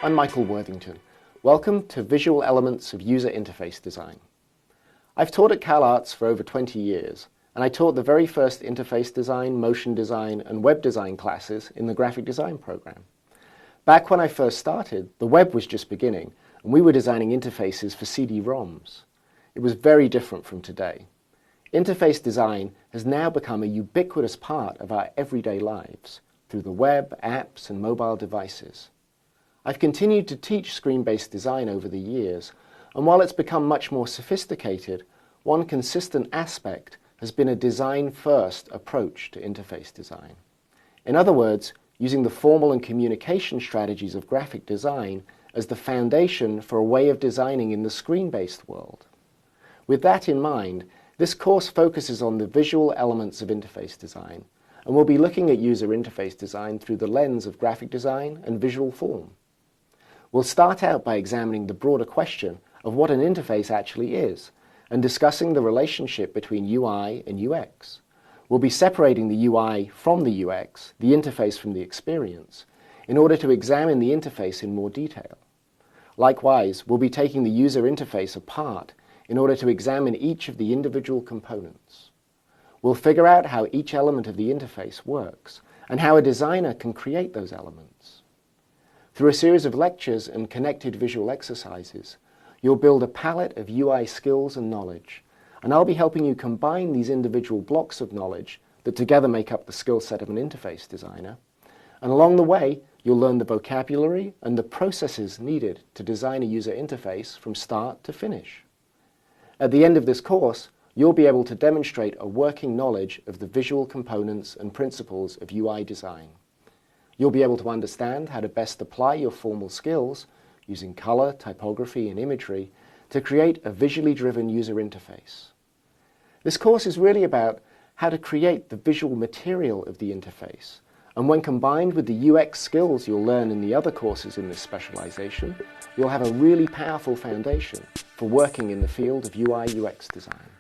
I'm Michael Worthington. Welcome to Visual Elements of User Interface Design. I've taught at CalArts for over 20 years, and I taught the very first interface design, motion design, and web design classes in the graphic design program. Back when I first started, the web was just beginning, and we were designing interfaces for CD-ROMs. It was very different from today. Interface design has now become a ubiquitous part of our everyday lives through the web, apps, and mobile devices. I've continued to teach screen-based design over the years, and while it's become much more sophisticated, one consistent aspect has been a design-first approach to interface design. In other words, using the formal and communication strategies of graphic design as the foundation for a way of designing in the screen-based world. With that in mind, this course focuses on the visual elements of interface design, and we'll be looking at user interface design through the lens of graphic design and visual form. We'll start out by examining the broader question of what an interface actually is, and discussing the relationship between UI and UX. We'll be separating the UI from the UX, the interface from the experience, in order to examine the interface in more detail. Likewise, we'll be taking the user interface apart in order to examine each of the individual components. We'll figure out how each element of the interface works, and how a designer can create those elements. Through a series of lectures and connected visual exercises, you'll build a palette of UI skills and knowledge, and I'll be helping you combine these individual blocks of knowledge that together make up the skill set of an interface designer. And along the way, you'll learn the vocabulary and the processes needed to design a user interface from start to finish. At the end of this course, you'll be able to demonstrate a working knowledge of the visual components and principles of UI design. You'll be able to understand how to best apply your formal skills using color, typography, and imagery to create a visually driven user interface. This course is really about how to create the visual material of the interface, and when combined with the UX skills you'll learn in the other courses in this specialization, you'll have a really powerful foundation for working in the field of UI/UX design.